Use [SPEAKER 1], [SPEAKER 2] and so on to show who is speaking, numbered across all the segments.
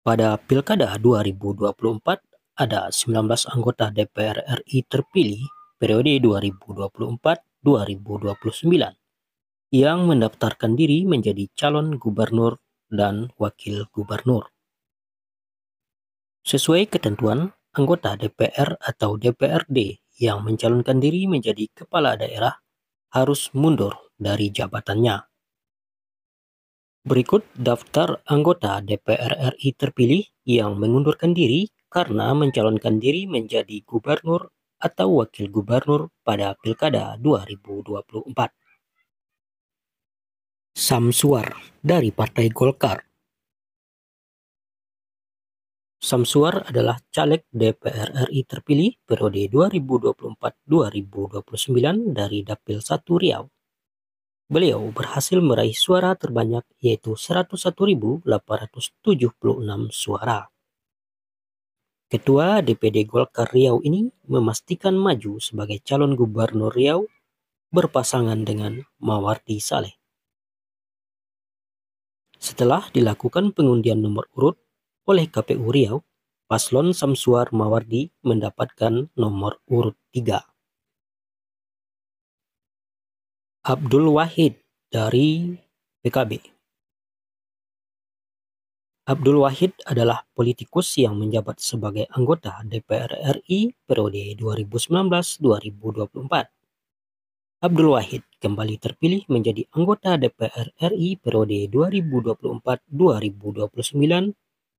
[SPEAKER 1] Pada Pilkada 2024, ada 19 anggota DPR RI terpilih periode 2024-2029 yang mendaftarkan diri menjadi calon gubernur dan wakil gubernur. Sesuai ketentuan, anggota DPR atau DPRD yang mencalonkan diri menjadi kepala daerah harus mundur dari jabatannya. Berikut daftar anggota DPR RI terpilih yang mengundurkan diri karena mencalonkan diri menjadi gubernur atau wakil gubernur pada Pilkada 2024. Samsuar dari Partai Golkar. Samsuar adalah caleg DPR RI terpilih periode 2024-2029 dari Dapil 1 Riau. Beliau berhasil meraih suara terbanyak yaitu 101.876 suara. Ketua DPD Golkar Riau ini memastikan maju sebagai calon gubernur Riau berpasangan dengan Mawardi Saleh. Setelah dilakukan pengundian nomor urut oleh KPU Riau, paslon Samsuar Mawardi mendapatkan nomor urut 3. Abdul Wahid dari PKB. Abdul Wahid adalah politikus yang menjabat sebagai anggota DPR RI periode 2019-2024. Abdul Wahid kembali terpilih menjadi anggota DPR RI periode 2024-2029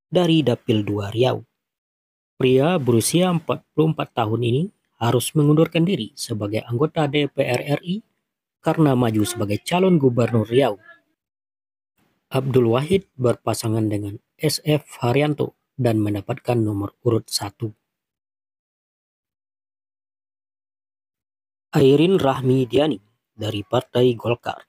[SPEAKER 1] dari Dapil 2 Riau. Pria berusia 44 tahun ini harus mengundurkan diri sebagai anggota DPR RI karena maju sebagai calon gubernur Riau. Abdul Wahid berpasangan dengan SF Haryanto dan mendapatkan nomor urut 1. Airin Rahmi Diani dari Partai Golkar.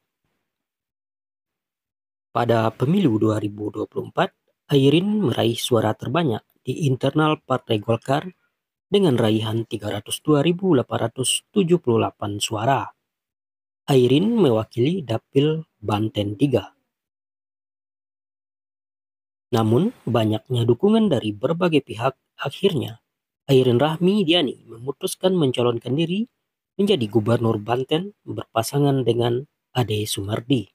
[SPEAKER 1] Pada pemilu 2024, Airin meraih suara terbanyak di internal Partai Golkar dengan raihan 302.878 suara. Airin mewakili Dapil Banten 3. Namun, banyaknya dukungan dari berbagai pihak, akhirnya Airin Rahmi Diani memutuskan mencalonkan diri menjadi gubernur Banten berpasangan dengan Ade Sumardi.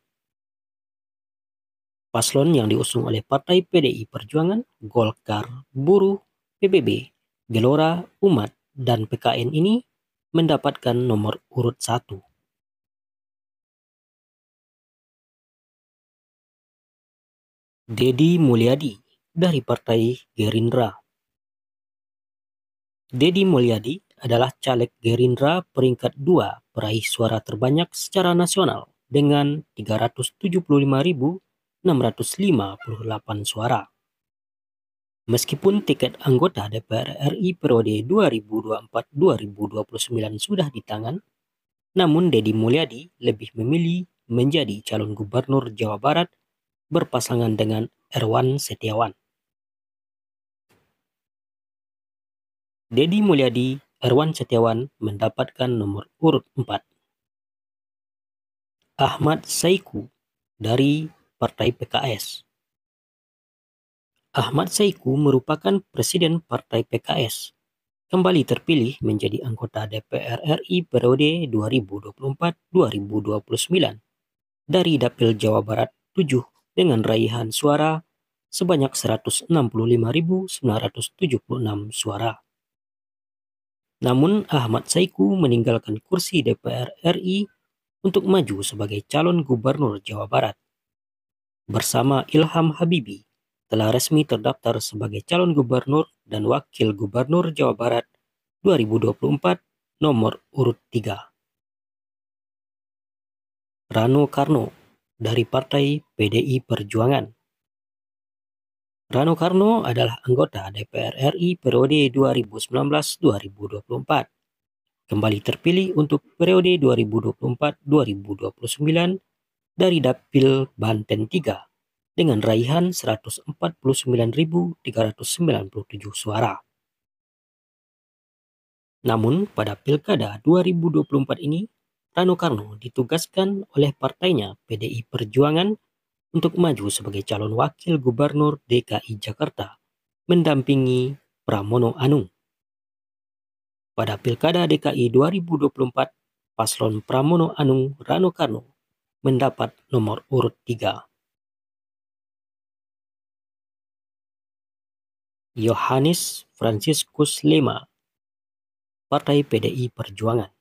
[SPEAKER 1] Paslon yang diusung oleh Partai PDI Perjuangan, Golkar, Buruh, PBB, Gelora, Umat, dan PKN ini mendapatkan nomor urut 1. Deddy Mulyadi dari Partai Gerindra. Deddy Mulyadi adalah caleg Gerindra peringkat 2 peraih suara terbanyak secara nasional dengan 375.658 suara. Meskipun tiket anggota DPR RI periode 2024-2029 sudah di tangan, namun Deddy Mulyadi lebih memilih menjadi calon gubernur Jawa Barat berpasangan dengan Erwan Setiawan. Deddy Mulyadi, Erwan Setiawan mendapatkan nomor urut 4. Ahmad Saiku dari Partai PKS. Ahmad Saiku merupakan Presiden Partai PKS. Kembali terpilih menjadi anggota DPR RI periode 2024-2029 dari Dapil Jawa Barat 7 dengan raihan suara sebanyak 165.976 suara. Namun Ahmad Saiku meninggalkan kursi DPR RI untuk maju sebagai calon gubernur Jawa Barat. Bersama Ilham Habibie telah resmi terdaftar sebagai calon gubernur dan wakil gubernur Jawa Barat 2024 nomor urut 3. Rano Karno dari Partai PDI Perjuangan. Rano Karno adalah anggota DPR RI periode 2019-2024. Kembali terpilih untuk periode 2024-2029 dari Dapil Banten 3 dengan raihan 149.397 suara. Namun pada Pilkada 2024 ini, Rano Karno ditugaskan oleh partainya PDI Perjuangan untuk maju sebagai calon wakil gubernur DKI Jakarta, mendampingi Pramono Anung. Pada Pilkada DKI 2024, paslon Pramono Anung Rano Karno mendapat nomor urut 3. Yohanes Franciscus Lema, Partai PDI Perjuangan.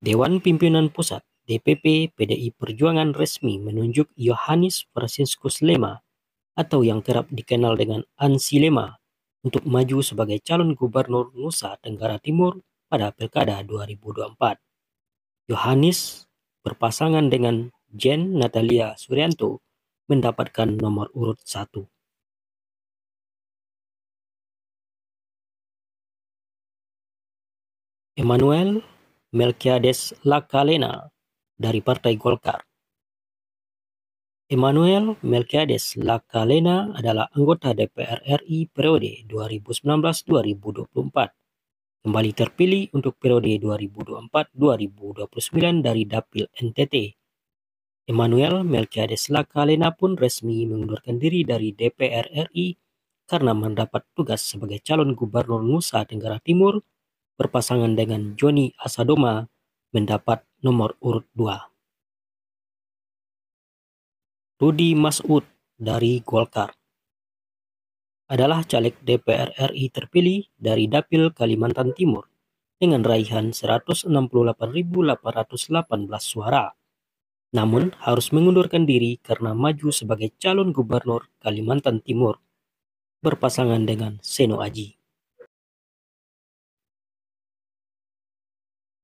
[SPEAKER 1] Dewan Pimpinan Pusat DPP PDI Perjuangan resmi menunjuk Yohanes Franciscus Lema atau yang kerap dikenal dengan Ansi Lema untuk maju sebagai calon gubernur Nusa Tenggara Timur pada Pilkada 2024. Yohanes berpasangan dengan Jen Natalia Suryanto mendapatkan nomor urut 1. Emmanuel Melquiades Lakalena dari Partai Golkar. Emmanuel Melquiades Lakalena adalah anggota DPR RI periode 2019-2024. Kembali terpilih untuk periode 2024-2029 dari Dapil NTT. Emmanuel Melquiades Lakalena pun resmi mengundurkan diri dari DPR RI karena mendapat tugas sebagai calon gubernur Nusa Tenggara Timur berpasangan dengan Joni Asadoma mendapat nomor urut 2. Rudi Masud dari Golkar adalah caleg DPR RI terpilih dari Dapil Kalimantan Timur dengan raihan 168.818 suara. Namun harus mengundurkan diri karena maju sebagai calon gubernur Kalimantan Timur berpasangan dengan Seno Aji.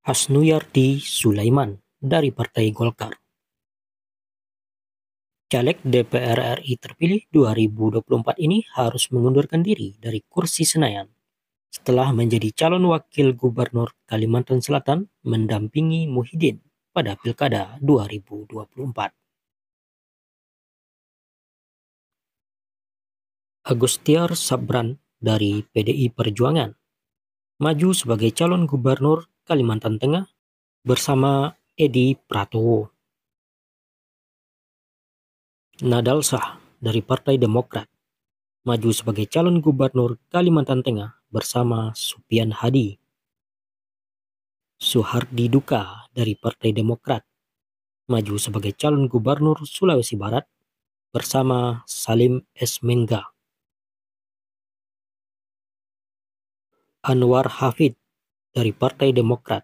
[SPEAKER 1] Hasnuyarti Sulaiman dari Partai Golkar. Caleg DPR RI terpilih 2024 ini harus mengundurkan diri dari kursi Senayan setelah menjadi calon wakil gubernur Kalimantan Selatan mendampingi Muhyiddin pada Pilkada 2024. Agustiar Sabran dari PDI Perjuangan maju sebagai calon gubernur Kalimantan Tengah bersama Edi Pratowo. Nadal Shah dari Partai Demokrat maju sebagai calon gubernur Kalimantan Tengah bersama Supian Hadi. Suhardi Duka dari Partai Demokrat maju sebagai calon gubernur Sulawesi Barat bersama Salim S. Mengga. Anwar Hafid dari Partai Demokrat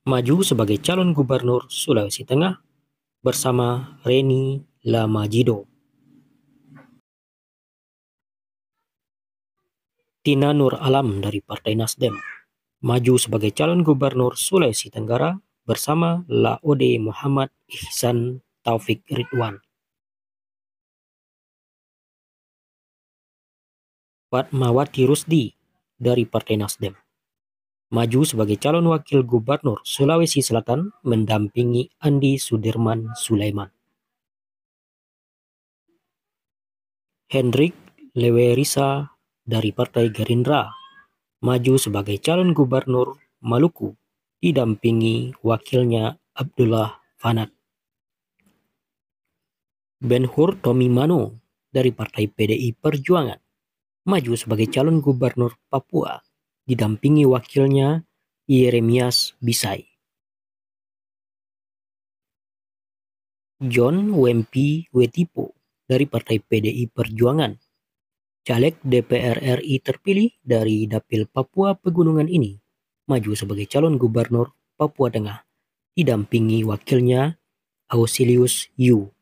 [SPEAKER 1] maju sebagai calon gubernur Sulawesi Tengah bersama Reni Lamajido. Tina Nur Alam dari Partai Nasdem maju sebagai calon gubernur Sulawesi Tenggara bersama Laode Muhammad Ihsan Taufik Ridwan. Fatmawati Rusdi dari Partai Nasdem maju sebagai calon wakil gubernur Sulawesi Selatan mendampingi Andi Sudirman Sulaiman. Hendrik Lewerisa dari Partai Gerindra maju sebagai calon gubernur Maluku didampingi wakilnya Abdullah Fanat. Ben-Hur Tomimano dari Partai PDI Perjuangan maju sebagai calon gubernur Papua didampingi wakilnya Yeremias Bisai. John Wempi Wetipo dari Partai PDI Perjuangan, caleg DPR RI terpilih dari Dapil Papua Pegunungan ini, maju sebagai calon gubernur Papua Tengah, didampingi wakilnya Ausilius Yu.